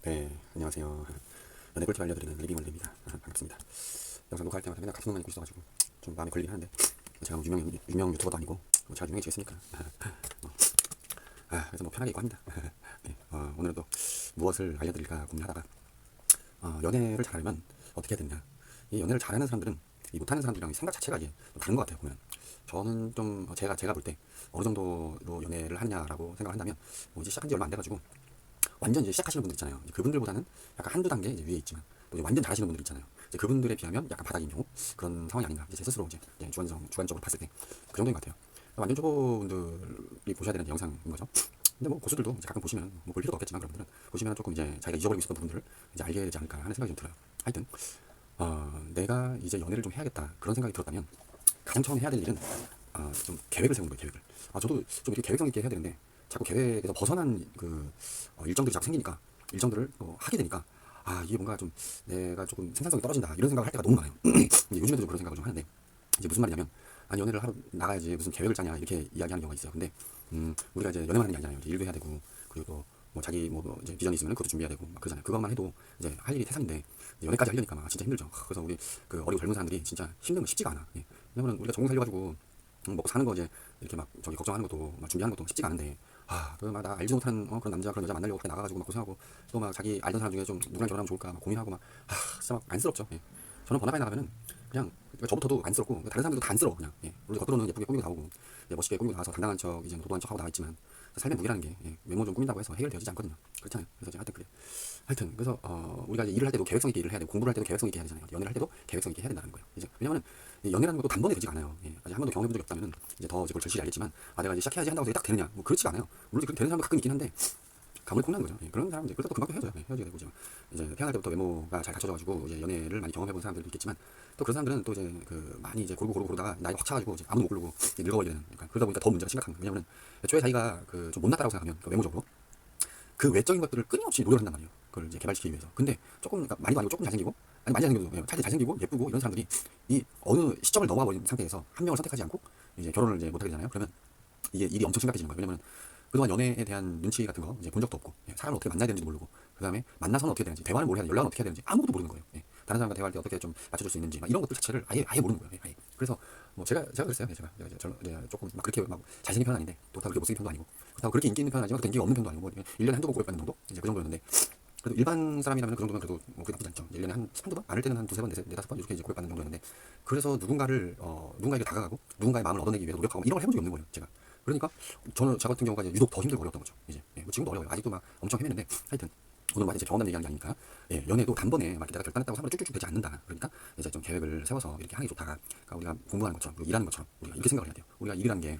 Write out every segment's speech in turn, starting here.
네, 안녕하세요. 연애 꿀팁 알려드리는 리빙원입니다. 반갑습니다. 영상 녹화할 때마다 맨날 같은 놈만 입고 있어가지고 좀 마음에 걸리긴 하는데 제가 뭐 유명 유튜버도 아니고 뭐 제가 유명해지겠습니까? 그래서 뭐 편하게 입고 합니다. 네, 오늘은 또 무엇을 알려드릴까 고민하다가 연애를 잘하려면 어떻게 해야 되느냐. 이 연애를 잘하는 사람들은 이 못하는 사람들이랑 생각 자체가 이게 좀 다른 것 같아요. 보면 저는 좀 제가 볼 때 어느 정도로 연애를 하느냐라고 생각을 한다면 뭐 이제 시작한 지 얼마 안 돼가지고 완전 이제 시작하시는 분들 있잖아요. 이제 그분들보다는 약간 한두 단계 이제 위에 있지만 또 이제 완전 잘하시는 분들 있잖아요. 이제 그분들에 비하면 약간 바닥인 경우 그런 상황이 아닌가. 이제 제 스스로 이제 주관적으로 봤을 때 그 정도인 것 같아요. 완전 초보분들이 보셔야 되는 영상인 거죠. 근데 뭐 고수들도 이제 가끔 보시면 뭐 볼 필요도 없겠지만 그런 분들은 보시면 조금 이제 자기가 잊어버리고 있었던 부분들을 이제 알게 되지 않을까 하는 생각이 좀 들어요. 하여튼 내가 이제 연애를 좀 해야겠다 그런 생각이 들었다면 가장 처음 해야 될 일은 좀 계획을 세우는 거예요. 계획을. 저도 좀 이렇게 계획성 있게 해야 되는데 자꾸 계획에서 벗어난 그 일정들이 자꾸 생기니까 일정들을 하게 되니까 이게 뭔가 좀 내가 조금 생산성이 떨어진다 이런 생각을 할 때가 너무 많아요. 이제 요즘에도 좀 그런 생각을 좀 하는데 이제 무슨 말이냐면 아니 연애를 하러 나가야지 무슨 계획을 짜냐 이렇게 이야기하는 경우가 있어요. 근데 우리가 이제 연애만 하는 게 아니잖아요. 이제 일도 해야 되고 그리고 또 뭐 자기 뭐 이제 비전이 있으면 그것도 준비해야 되고 막 그러잖아요. 그것만 해도 이제 할 일이 태산인데 이제 연애까지 하려니까 막 진짜 힘들죠. 그래서 우리 그 어리고 젊은 사람들이 진짜 힘든 거 쉽지가 않아. 예. 왜냐면 우리가 전공 살려가지고 먹고 사는 거 이제 이렇게 막 저기 걱정하는 것도 막 준비하는 것도 쉽지가 않은데 그 막 나 알지 못하는 그런 남자 그런 여자 만나려고 그렇게 나가가지고 막 고생하고 또 막 자기 알던 사람 중에 좀 누구랑 결혼하면 좋을까 막 고민하고 막 진짜 막 안쓰럽죠. 예. 저는 번화가에 나가면은 그냥 저부터도 안쓰럽고 다른 사람들도 다 안쓰러워 그냥. 예. 물론 겉으로는 예쁘게 꾸미고 나오고 멋있게 꾸미고 나와서 당당한 척 이제 도도한 척 하고 나와 있지만 삶의 무게라는 게 외모 좀 꾸민다고 해서 해결되어지지 않거든요. 그렇잖아요. 그래서 이제 하여튼 그래. 하여튼 그래서 우리가 이제 일을 할 때도 계획성 있게 일을 해야 되고 공부를 할 때도 계획성 있게 해야 되잖아요. 연애를 할 때도 계획성 있게 해야 된다는 거예요. 이제 왜냐면은 이 연애라는 것도 단번에 되지가 않아요. 예. 아직 한 번도 경험해본 적이 없다면은 이제 더 이제 그걸 절실히 알겠지만 내가 이제 시작해야지 한다고 해서 딱 되느냐 뭐 그렇지가 않아요. 물론 그렇게 되는 사람도 가끔 있긴 한데 가물이 콩나는 거죠. 예. 그런 사람 이제 그래서 또 금방 또 헤어져요. 예. 헤어지게 되고 이제 태어날 때부터 외모가 잘 갖춰져가지고 이제 연애를 많이 경험해본 사람들도 있겠지만 또 그런 사람들은 또 이제 그 많이 이제 고르고 고르다가 나이가 확 차가지고 이제 아무도 못 고르고 늙어버리게 되는. 그러니까 그러다 보니까 더 문제가 심각한 거예요. 왜냐면은 애초에 자기가 그 좀 못났다고 생각하면 그 외모적으로 그 외적인 것들을 끊임없이 노력을 한단 말이에요. 그걸 이제 개발시키기 위해서. 근데 조금 그러니까 많이도 아니고 조금 잘생기고 아니 많이 잘생겨도 차라리 잘생기고 예쁘고 이런 사람들이 이 어느 시점을 넘어가 버린 상태에서 한 명을 선택하지 않고 이제 결혼을 이제 못하게 되잖아요. 그러면 이게 일이 엄청 심각해지는 거예요. 왜냐면 그동안 연애에 대한 눈치 같은 거 이제 본 적도 없고 사람을 어떻게 만나야 되는지도 모르고 그 다음에 만나서는 어떻게 되는지 대화를 뭘 해야 되는지 연락은 어떻게 해야 되는지 아무것도 모르는 거예요. 다른 사람과 대화할 때 어떻게 좀 맞춰줄 수 있는지 막 이런 것들 자체를 아예 모르는 거예요. 아예. 그래서 뭐 제가 그랬어요. 제가 조금 막 그렇게 막 잘생긴 편은 아닌데 또 다 그렇게 못생긴 편도 아니고 그렇다고 그렇게 인기 있는 편은 아니지만 그렇게 인기가 없는 편도 아니고 1년에 한두 번 고백받는 정도 이제 그 정도였는데 그래도 일반 사람이라면 그 정도면 그래도 뭐 그게 나쁘지 않죠. 1년에 한두 번? 많을 때는 한 두세 번, 네다섯 번 이렇게 이제 고백받는 정도였는데 그래서 누군가에게 다가가고 누군가의 마음을 얻어내기 위해서 노력하고 이런 걸 해본 적이 없는 거예요. 제가. 그러니까 저 같은 경우가 이제 유독 더 힘들고 어려웠던 거죠. 이제 뭐 지금도 어려워요. 아직도 막 엄청 헤매는데 하여튼 오늘 막 이제 경험담 얘기하는 게 아니니까 연애도 단번에 막 내가 결단했다고 하면 쭉쭉쭉 되지 않는다. 그러니까 이제 좀 계획을 세워서 이렇게 하는 게 좋다. 그러니까 우리가 공부하는 것처럼 우리가 일하는 것처럼 우리가 이렇게 생각을 해야 돼요. 우리가 일이라는 게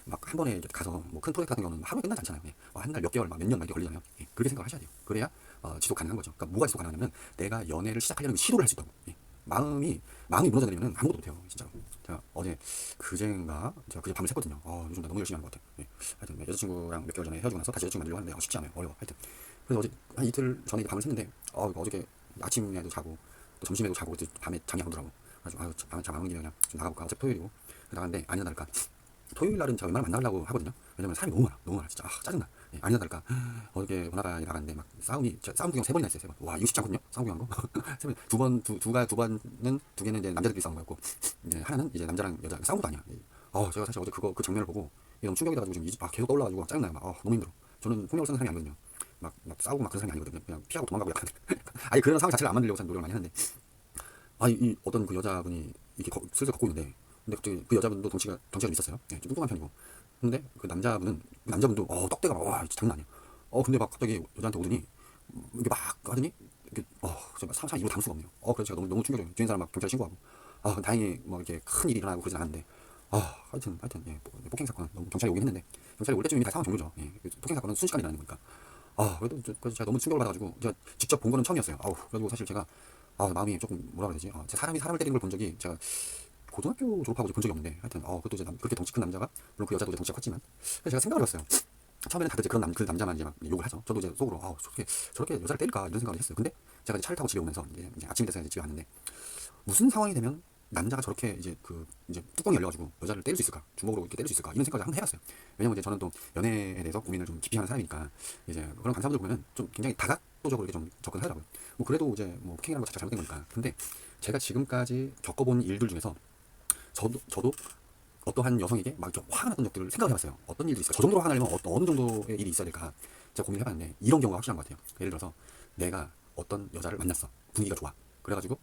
막 한 번에 이렇게 가서 뭐 큰 프로젝트 같은 경우는 하루에 끝나지 않잖아요. 한 달 몇 개월 막 몇 년 막 이렇게 걸리잖아요. 그렇게 생각을 하셔야 돼요. 그래야 지속 가능한 거죠. 그러니까 뭐가 지속 가능하냐면 내가 연애를 시작하려는 시도를 할 수 있다고. 마음이 무너져 내리면 아무것도 못해요. 진짜로. 제가 어제 제가 그제 밤을 샜거든요. 요즘 나 너무 열심히 하는 것 같아. 하여튼 여자친구랑 몇 개월 전에 헤어지고 나서 다시 여자친구 만들려고 하는데 쉽지 않아요. 어려워. 하여튼 그래서 어제 한 이틀 전에 밤을 샜는데 어저께 아침에도 자고 또 점심에도 자고 밤에 잠이 안 오더라고. 그래서 잠안 오는 김에 그냥 좀 나가볼까. 어차피 토요일이고 나갔는데 아니나 다를까 토요일 날은 제가 웬만하면 만나려고 하거든요. 왜냐면 사람이 너무 많아 진짜 짜증나. 아니나 다를까 어저께 번화가에 나갔는데 막 싸움 구경 세 번이나 했어요. 세 번. 와 이거 쉽지 않거든요. 싸움 구경한 거. 세 번, 두 번은 두 개는 이제 남자들끼리 싸운 거였고 이제 하나는 이제 남자랑 여자 싸운 것도 아니야. 제가 사실 어제 그 장면을 보고 이게 너무 충격이 돼가지고 지금 계속 떠올라가지고 짜증나요. 너무 힘들어. 저는 폭력을 쓰는 사람이 아니거든요. 막 싸우고 막 그런 사람이 아니거든요. 그냥 피하고 도망가고 약간 아니 그런 상황 자체를 안 만들려고 노력을 많이 하는데 이 어떤 그 여자분이 이렇게 슬슬 걷고 있는데 근데 갑자기 그 여자분도 덩치가 좀 있었어요. 좀 뚱뚱한 편이고 근데 그 남자분도 떡대가 와 장난 아니야. 근데 막 갑자기 여자한테 오더니 이게 막 하더니 이렇게 제가 상상 입으로 담을 수가 없네요. 그래서 제가 너무 충격적이에요. 주인 사람 막 경찰 신고하고 다행히 뭐 이렇게 큰 일이 일어나고 그러진 않았는데 하여튼 폭행 사건 너무 경찰이 오긴 했는데 경찰이 올 때쯤 이미 다 상황 종료죠. 폭행 사건은 순식간에 일어나는 거니까 그래서 제가 너무 충격을 받아가지고 제가 직접 본 거는 처음이었어요. 그래가지고 사실 제가 마음이 조금 뭐라 그래야 되지? 사람이 사람을 때리는 걸 본 적이 제가 고등학교 졸업하고 본 적이 없는데 하여튼 그것도 이제 그렇게 덩치 큰 남자가 물론 그 여자도 이제 덩치가 컸지만 그래서 제가 생각을 해봤어요. 처음에는 다들 이제 그 남자만 이제 막 욕을 하죠. 저도 이제 속으로 저렇게 여자를 때릴까 이런 생각을 했어요. 근데 제가 이제 차를 타고 집에 오면서 이제 아침이 돼서 이제 집에 왔는데 무슨 상황이 되면 남자가 저렇게 이제 뚜껑이 열려가지고 여자를 때릴 수 있을까? 주먹으로 이렇게 때릴 수 있을까? 이런 생각을 한번 해봤어요. 왜냐면 이제 저는 또 연애에 대해서 고민을 좀 깊이 하는 사람이니까 이제 그런 강사분들 보면은 좀 굉장히 속도적으로 이렇게 좀 접근하더라고요. 뭐 그래도 이제 뭐 폭행이라는 거 자체가 잘못된 거니까. 근데 제가 지금까지 겪어본 일들 중에서 저도 어떠한 여성에게 막 좀 화가 났던 적들을 생각을 해봤어요. 어떤 일이 있을까? 저 정도로 화가 나려면 어느 정도의 일이 있어야 될까? 제가 고민을 해봤는데 이런 경우가 확실한 것 같아요. 예를 들어서 내가 어떤 여자를 만났어. 분위기가 좋아. 그래가지고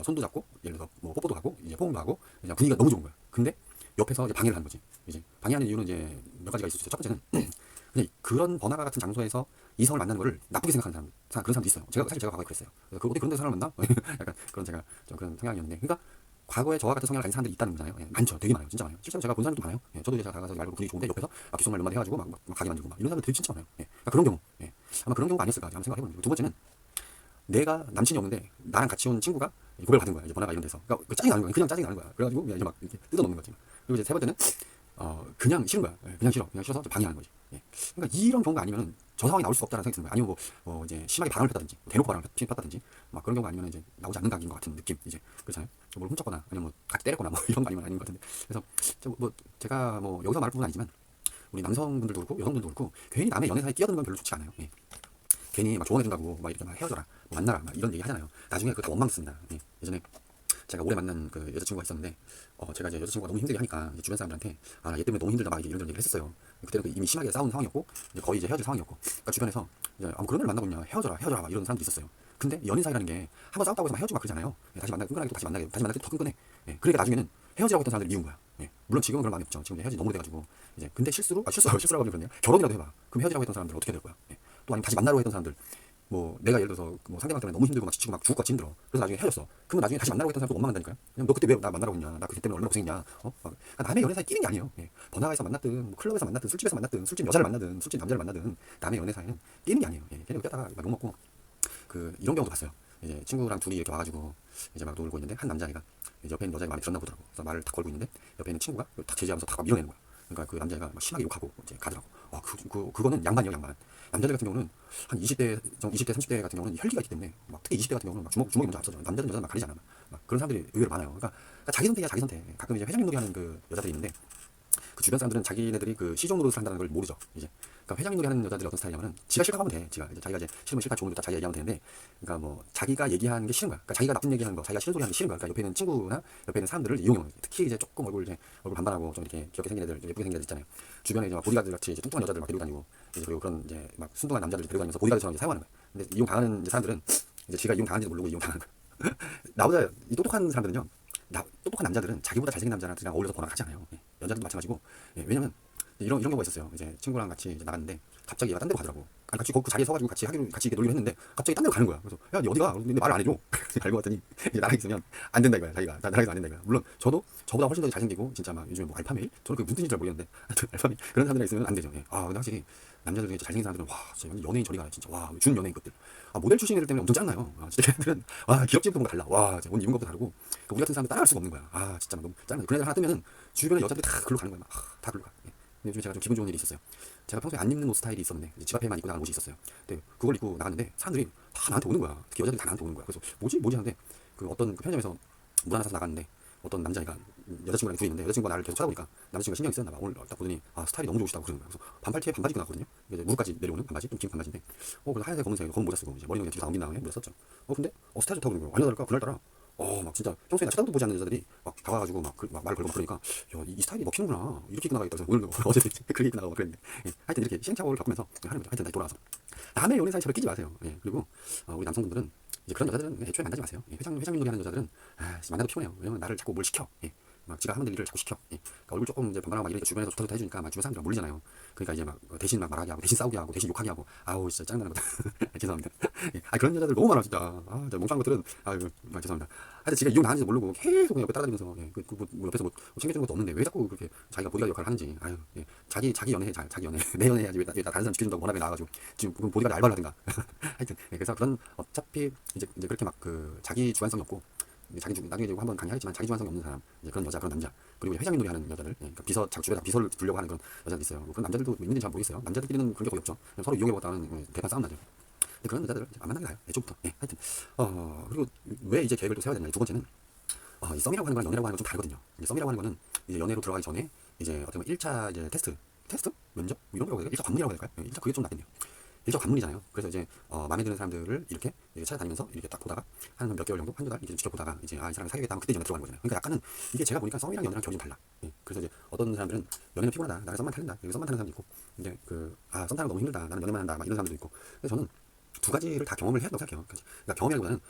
손도 잡고 예를 들어서 뭐 뽀뽀도 하고 이제 포옹도 하고 그냥 분위기가 너무 좋은 거야. 근데 옆에서 이제 방해를 하는 거지. 이제 방해하는 이유는 이제 몇 가지가 있을 수 있죠. 첫 번째는 그냥 그런 번화가 같은 장소에서 이성을 만나는 거를 나쁘게 생각하는 그런 사람도 있어요. 사실 제가 과거에 그랬어요. 그 어디 그런 데 사람을 만나? 약간 그런 제가 좀 그런 성향이었는데, 그러니까 과거에 저와 같은 성향을 가진 사람들이 있다는 거잖아요. 예, 많죠. 되게 많아요. 진짜 많아요. 실제로 제가 본 사람도 많아요. 예, 저도 이제 제가 다가가서 말고 분위기 좋은데 옆에서 귓속말 몇 마디 해가지고 막 가게 만들고 막 이런 사람들 되게 진짜 많아요. 예, 그러니까 그런 경우, 예, 아마 그런 경우가 아니었을까 한번 생각해보는 거예요. 두 번째는 내가 남친이 없는데 나랑 같이 온 친구가 고백을 받은 거야. 이제 번화가 이런 데서. 그러니까 짜증이 나는 거야. 그냥 짜증이 나는 거야. 그래가지고 이제 막 이렇게 뜯어놓는 거지. 그리고 이제 세 번째는 그냥 싫은 거야. 예, 그냥 싫어. 그냥 싫어서 방해하는 거지. 예. 그러니까 이런 경우가 아니면은 저 상황이 나올 수 없다는 생각이 드는 거야. 아니면 이제 심하게 바람을 폈다든지, 대놓고 바람을 폈다든지, 막 그런 경우가 아니면 이제 나오지 않는 각인 것 같은 느낌. 이제 그렇잖아요. 뭘 훔쳤거나 아니면 뭐 같이 때렸거나 뭐 이런 거 아닌 것 같은데. 그래서 제가 뭐 여기서 말할 부분은 아니지만 우리 남성분들도 그렇고 여성분들도 그렇고 괜히 남의 연애 사이에 끼어드는 건 별로 좋지 않아요. 예. 괜히 막 조언해준다고 막 이렇게 막 헤어져라, 뭐 만나라, 막 이런 얘기 하잖아요. 나중에 그거 다 원망습니다. 예. 예전에 제가 오래 만난 그 여자친구가 있었는데, 제가 이제 여자친구가 너무 힘들게 하니까 이제 주변 사람들한테 얘 때문에 너무 힘들다 막 이런 얘기를 했었어요. 그때는 이미 심하게 싸운 상황이었고 이제 거의 이제 헤어질 상황이었고, 그러니까 주변에서 이제 그런 애를 만나고 있냐, 헤어져라 막 이런 사람도 있었어요. 근데 연인 사이라는 게 한 번 싸웠다고 해서 막 헤어지고 막 그러잖아요. 예, 다시 만나게 끈끈하게 또 다시 만나게 더 끈끈해. 예, 그러니까 나중에는 헤어지라고 했던 사람들이 미운 거야. 예, 물론 지금은 그런 마음이 없죠. 지금 이제 헤어지 너무 오래돼가지고 이제, 근데 실수라고 하면 그러네요. 결혼이라도 해봐. 그럼 헤어지라고 했던 사람들 어떻게 될 거야? 예, 또 아니면 다시 만나려고 했던 사람들, 뭐 내가 예를 들어서 뭐 상대방 때문에 너무 힘들고 막 지치고 막 죽을 것 같이 힘들어. 그래서 나중에 헤어졌어. 그러면 나중에 다시 만나려고 했던 사람도 원망한다니까요. 그냥 너 그때 왜 나 만나라고 했냐? 나 그때 때문에 얼마나 고생했냐? 그러니까 남의 연애 사이에 끼는 게 아니에요. 예. 번화가에서 만났든 뭐 클럽에서 만났든 술집에서 만났든 술집 여자를 만나든 술집 남자를 만나든 남의 연애 사이는 끼는 게 아니에요. 예. 걔네 웃다가 막 욕먹고 이런 경우도 봤어요. 이제 친구랑 둘이 이렇게 와가지고 이제 막 놀고 있는데 한 남자애가 이제 옆에 있는 여자가 마음에 들었나 보더라고. 그래서 말을 딱 걸고 있는데 옆에 있는 친구가 딱 제지하면서 딱 밀어내는 거야. 그러니까 그 남자애가 막 심하게 욕하고 이제 가더라고. 그거는 양반이에요, 양반. 남자들 같은 경우는 한 20대, 30대 같은 경우는 혈기가 있기 때문에 막 특히 20대 같은 경우는 막 주먹이 먼저 앞서죠. 남자든 여자든 막 가리지 않아. 막 그런 사람들이 의외로 많아요. 그러니까 자기 선택이야, 자기 선택. 가끔 이제 회장님 놀이 하는 그 여자들이 있는데 그 주변 사람들은 자기네들이 그 시종 노릇을 한다는 걸 모르죠. 이제 그러니까 회장님 놀이 하는 여자들이 어떤 스타일이냐면은 지가 싫다고 하면 돼. 자기가 이제 싫으면 싫다, 좋으면 좋다, 자기가 얘기하면 되는데, 그러니까 뭐 자기가 얘기하는 게 싫은 거야. 그러니까 자기가 나쁜 얘기하는 거, 자기가 싫은 소리 하는 게 싫은 거야. 그러니까 옆에 있는 친구나 옆에 있는 사람들을 이용해. 특히 이제 조금 얼굴 반반하고 좀 이렇게 귀엽게 생긴 애들, 예쁘게 생긴 애들 있잖아요. 주변에 이제 막 보디가드 같이 이제 뚱뚱한 여자들 막 데리고 다니고, 이제 그리고 그런 이제 막 순둥한 남자들 데리고 다니면서 보디가드처럼 이제 사용하는 거야. 근데 이용 당하는 이제 사람들은 이제 지가 이용 당하는지도 모르고 이용 당하는 거야. 나보다 이 똑똑한 사람들은요, 똑똑한 남자들은 자기보다 잘생긴 남자들이랑 어울려서 번화가 가지 않아요. 예. 여자들도 마찬가지고. 예, 왜냐면 이런 경우가 있었어요. 이제 친구랑 같이 이제 나갔는데 갑자기 얘가 딴 데로 가더라고. 아니, 같이 그 자리에 서가지고 같이 이렇게 놀기로 했는데 갑자기 딴 데로 가는 거야. 그래서 야, 니 어디가? 근데 말을 안 해줘. 알고 봤더니 이제 나랑 있으면 안 된다 이거야. 자기가 나랑 있으면 안 된다 이거야. 물론 저보다 훨씬 더 잘생기고 진짜 막 요즘에 뭐 알파메일? 저는 그게 무슨 뜻인지 잘 모르겠는데 하여튼 알파메일 그런 사람들이랑 있으면 안 되죠. 예. 근데 확실히 남자들 중에 잘생긴 사람들은 와 진짜 연예인 저리 가네 진짜. 와 준 연예인 것들. 모델 출신 애들 때문에 엄청 짱나요. 진짜 걔들은 기럭지부터 뭔가 달라. 와 진짜 옷 입은 것도 다르고. 우리 같은 사람들 따라갈 수가 없는 거야. 진짜 막 너무 짱나. 그런 애들 하나 뜨면은 주변에 여자들이 다 글로 가는 거야. 다 글로 가. 예. 근데 요즘에 제가 좀 기분 좋은 일이 있었어요. 제가 평소에 안 입는 옷 스타일이 있었는데 집 앞에만 입고 나가는 옷이 있었어요. 근데 그걸 입고 나갔는데 사람들이 다 나한테 오는 거야. 특히 여자들이 다 나한테 오는 거야. 그래서 뭐지 하는데 어떤 편의점에서 물 하나 사서 나갔는데 어떤 남자애가 여자친구랑 둘이 있는데 여자친구가 나를 계속 쳐다보니까 남자친구가 신경이 쓰였나 봐. 오늘 딱 보더니 스타일이 너무 좋으시다고 그러는 거야. 그래서 반팔티에 반바지 입고 나갔거든요. 이제 무릎까지 내려오는 반바지, 좀 긴 반바지인데 그래서 하얀색 검은 모자 쓰고 이제 머리는 그냥 뒤로 다 넘긴 다음에 모자 썼죠. 근데 스타일 좋다고 그러는 거야. 완전 다를까 그날따라 막 진짜 평소에 나 쳐다도 보지 않는 여자들이 막 다가가지고 막 말을 걸고 막 그러니까 이 스타일이 먹히는구나. 이렇게 입고 나가겠다. 그래서 오늘 어제도 그렇게 입고 나가고 그랬는데, 예. 하여튼 이렇게 시행착오를 겪으면서 하는 거죠. 하여튼 다시 돌아와서 남의 연애 사이 저를 끼지 마세요. 예. 그리고 우리 남성분들은 이제 그런 여자들은 애초에 만나지 마세요. 예. 회장 놀이 하는 여자들은 만나도 피곤해요. 왜냐면 나를 자꾸 뭘 시켜. 예. 막 지가 하면 될 일을 자꾸 시켜. 예. 그러니까 얼굴 조금 이제 반반하고 막 이렇게 주변에서 좋다 해주니까 막 주변 사람들이 몰리잖아요. 그러니까 이제 막 대신 막 말하게 하고 대신 싸우게 하고 대신 욕하게 하고 진짜 짱나는 거다. 죄송합니다. 예. 그런 여자들 너무 많아 진짜. 진짜 멍청한 것들은 죄송합니다. 하여튼 지가 이용 당하는지도 모르고 계속 그냥 옆에 따라다니면서 뭐 옆에서 뭐 챙겨주는 것도 없는데 왜 자꾸 그렇게 자기가 보디가드 역할을 하는지. 예. 자기 연애해 자기 연애 내 연애 해야지 왜 다른 사람 지켜준다고 워낙에 나와가지고 지금 보디가드 알바를 하든가. 하여튼 그래서 그런 어차피 이제 그렇게 막 자기 주관성이 없고 나중에 이제 한번 강의하겠지만 자기 주관성이 없는 사람, 이제 그런 여자, 그런 남자, 그리고 회장님 놀이 하는 여자들, 그러니까 주변에다 비서를 두려고 하는 그런 여자들 있어요. 그런 남자들도 있는지 잘 모르겠어요. 남자들끼리는 그런 게 거의 없죠. 그냥 서로 이용해보다는 대판 싸움 나죠. 근데 그런 여자들을 안 만나게 가요. 애초부터. 예, 하여튼 그리고 왜 이제 계획을 또 세워야 되냐. 두 번째는 이 썸이라고 하는 거랑 연애라고 하는 건 좀 다르거든요. 이제 썸이라고 하는 거는 이제 연애로 들어가기 전에 이제 어떻게 보면 1차 이제 테스트 면접 이런 거라고 해야 될까요? 1차 관문이라고 해야 될까요? 1차 그게 좀 낫겠네요. 일적 관문이잖아요. 그래서 이제 마음에 드는 사람들을 이렇게 찾아다니면서 이렇게 딱 보다가 한 몇 개월 정도, 한두 달 이렇게 지켜보다가 이제 이 사람이 사귀겠다 하면 그때 연애 들어가는 거잖아요. 그러니까 약간은 이게 제가 보니까 썸이랑 연애랑 결이 좀 달라. 예. 그래서 이제 어떤 사람들은 연애는 피곤하다, 나는 썸만 탈린다, 여기 썸만 타는 사람도 있고, 이제 썸 타는 거 너무 힘들다, 나는 연애만 한다, 막 이런 사람도 있고. 그래서 저는 두 가지를 다 경험을 해야 된다고 생각해요. 그러니까 경험이라기보다는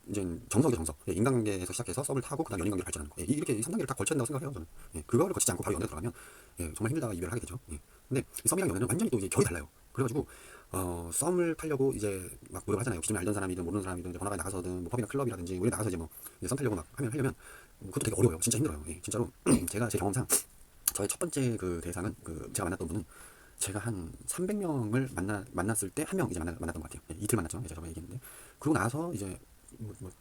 이제 정석이죠, 정석. 예, 인간관계에서 시작해서 썸을 타고 그다음 연인관계로 발전하는 거. 예, 이렇게 3단계를 다 걸쳐야 된다고 생각해요, 저는. 예, 그거를 거치지 않고 바로 연애 들어가면 정말 힘들다가 이별을 하게 되죠. 예. 근데 이 썸이랑 연애는 완전히 또 이제 결이 달라요. 그래가지고 썸을 타려고 이제 막 노력을 하잖아요. 기존에 알던 사람이든 모르는 사람이든 이제 번화가에 나가서든 뭐 펍이나 클럽이라든지 우리 나가서 이제 뭐 이제 썸 타려고 막 하려면 그것도 되게 어려워요. 진짜 힘들어요. 예, 진짜로 제가 제 경험상 저의 첫 번째 그 대상은 제가 만났던 분은 제가 한 300명을 만났을 때 한 명 이제 만났던 것 같아요. 예, 이틀 만났죠. 제가 저번에 얘기했는데 그러고 나서 이제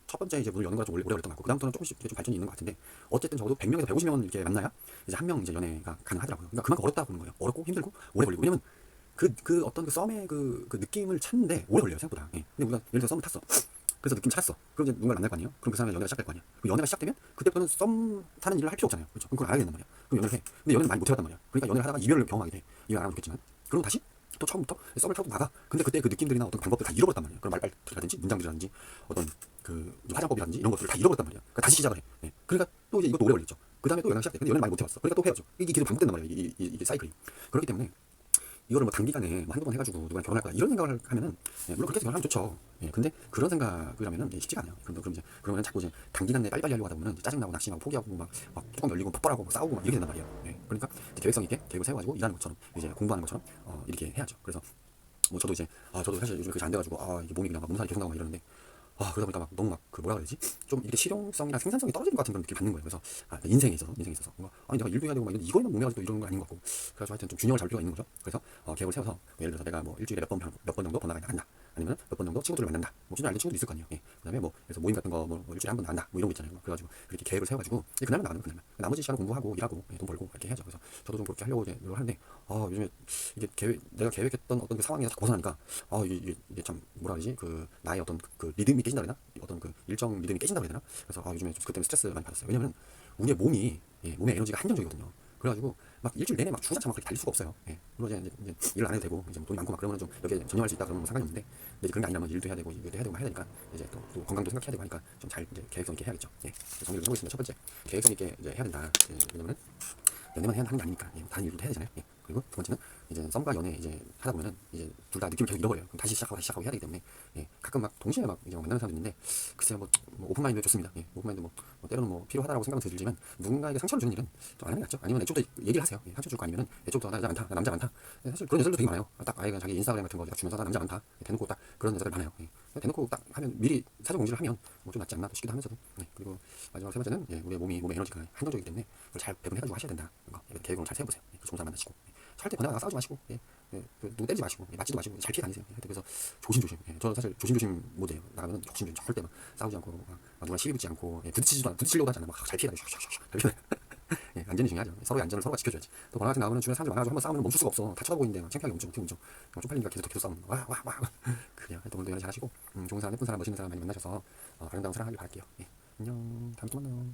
첫 번째 이제 문을 여는 거가 좀 오래 걸렸던 것 같고 그다음부터는 조금씩 좀 발전이 있는 것 같은데 어쨌든 적어도 100명에서 150명은 이렇게 만나야 이제 한 명 이제 연애가 가능하더라고요. 그러니까 그만큼 어렵다고 보는 거예요. 어렵고 힘들고 오래 걸리고 왜냐면 어떤 그 썸의 그 느낌을 찾는데 오래 걸려요 생각보다. 예. 근데 우리가 예를 들어 썸을 탔어. 그래서 느낌 찾았어. 그럼 이제 누군가 만날 거 아니에요? 그럼 그 사람의 연애가 시작될 거 아니야? 그 연애가 시작되면 그때부터는 썸 타는 일을 할 필요 없잖아요. 그렇죠? 그럼 그걸 알아야 된단 말이야. 그럼 연애를 해. 근데 연애를 많이 못 해봤단 말이야. 그러니까 연애를 하다가 이별을 경험하게 돼. 이별 안 하면 좋겠지만. 그럼 다시 또 처음부터 썸을 타고 나가. 근데 그때 그 느낌들이나 어떤 방법들 다 잃어버렸단 말이야. 그런 말발이라든지 문장들이라든지 어떤 그 화장법이라든지 이런 것들을 다 잃어버렸단 말이야. 그러니까 다시 시작을 해. 예. 그러니까 또 이제 이것도 오래 걸리죠. 그 다음에 또 연애가 시작돼. 근데 연애를 많이 못 해봤어. 그러니까 또 헤어져. 이게 계속 반복된단 말이야. 이게 사이클이. 그렇기 때문에 이거를 뭐 단기간에 뭐 한두 번 해가지고 누구랑 결혼할 거야 이런 생각을 하면은 물론 그렇게 결혼하면 좋죠. 근데 그런 생각을 하면은 쉽지가 않아요. 그럼 이제 그러면 자꾸 이제 단기간 내에 빨리빨리 하려고 하다 보면 장나고 낙심하고 포기하고 막 뚜껑 열리고 폭발하고 막 싸우고 막 이렇게 된단 말이에요. 그러니까 계획성 있게 계획을 세워가지고 일하는 것처럼 이제 공부하는 것처럼 이렇게 해야죠. 그래서 뭐 저도 이제 저도 사실 요즘 그게 안 돼가지고 이게 몸이 그냥 막 몸살이 계속 나고 막 이러는데 그러다 보니까 막 너무 막 그 뭐라 그러지? 좀 이렇게 실용성이나 생산성이 떨어지는 것 같은 그런 느낌을 받는 거예요. 그래서 인생에 있어서 뭔가 아니 내가 일도 해야 되고 막 이거에만 몸에 가지고 이러는 거 아닌 것 같고 그래서 하여튼 좀 균형을 잡을 필요가 있는 거죠. 그래서 계획을 세워서 뭐 예를 들어서 내가 뭐 일주일에 몇 번 정도 번화가에 나간다. 아니면 몇 번 정도 친구들을 만난다. 뭐 기존에 알던 친구도 있을 거 아니에요. 그다음에 뭐 그래서 모임 같은 거 뭐 일주일에 한 번 나간다. 뭐 이런 거 있잖아요. 그래가지고 그렇게 계획을 세워가지고 그날만 나가는 그날만 나머지 시간은 공부하고 일하고 돈 벌고 이렇게 해야죠. 그래서 저도 좀 그렇게 하려고 이제 노력을 하는데 요즘에 이게 내가 계획했던 어떤 그 상황에서 벗어나니까 이게 참 뭐라 그러지? 그 나의 어떤 그 리듬이 깨진다 그래야 되나? 어떤 그 일정 리듬이 깨진다 그래야 되나? 그래서 요즘에 좀 그 때문에 스트레스 많이 받았어요. 왜냐면 우리의 몸의 에너지가 한정적이거든요. 그래가지고 막 일주일 내내 막 주구장창 막 그렇게 달릴 수가 없어요. 물론 이제 일을 안 해도 되고 이제 뭐 돈이 많고 막 그러면 좀 여기에 전념할 수 있다 그러면 뭐 상관이 없는데 이제 그런 게 아니라면 일도 해야 되고 이것도 해야 되고 막 해야 되니까 이제 또 건강도 생각해야 되고 하니까 좀 잘 이제 계획성 있게 해야겠죠. 정리를 좀 해보겠습니다. 첫 번째 계획성 있게 이제 해야 된다. 왜냐면은 연애만 해야 하는 게 아니니까 다른 일도 해야 되잖아요. 그리고 두 번째는 이제 썸과 연애 이제 하다 보면은 이제 둘 다 느낌을 계속 잃어버려요. 그럼 다시 시작하고 해야 되기 때문에 가끔 막 동시에 막 이제 만나는 사람도 있는데 글쎄요 뭐 오픈마인드 좋습니다. 오픈마인드 뭐 때로는 뭐 필요하다라고 생각은 들지만 누군가에게 상처를 주는 일은 좀 안 하는 게 낫죠. 아니면 애초부터 얘기를 하세요. 상처 줄 거 아니면은 애초부터 나 여자 많다, 나 남자 많다. 사실 그런 여자들도 되게 많아요. 딱 아예 그냥 자기 인스타그램 같은 거 주면서 나 남자 많다. 대놓고 딱 그런 여자들 많아요. 대놓고 딱 하면 미리 사전 공지를 하면 뭐 좀 낫지 않나 싶기도 하면서도 그리고 마지막 세 번째는 우리의 몸의 에너지가 한정적이기 때문에 그걸 잘 배분해가지고 하셔야 된다. 계획을 잘 세워보세요. 좋은 사람 만나시고 살 때 번화가 나가 싸우지 마시고 누구 때리지 마시고 맞지도 마시고 잘 피해 다니세요. 그래서 조심조심. 저는 사실 조심조심 모드예요. 나가면 조심조심 절대 막 싸우지 않고 막 누구랑 시비 붙지 않고 부딪히려고 하지 않아. 막 잘 피해 다니고 잘 피해. 안전이 중요하죠. 서로의 안전을 서로가 지켜줘야지. 또 번화가 같은 나가면 주변에 사람들 많아가지고 한번 싸우면 멈출 수가 없어. 다 쳐다보이는데 막 창피하게 움직여. 쪽팔리니까 계속 싸우는 거. 와. 그래요. 하여튼 오늘도 연애 잘하시고 좋은 사람, 예쁜 사람, 멋있는 사람 많이 만나셔서 아름다운 사랑하길 바랄게요. 안녕. 다음에 또 만나요.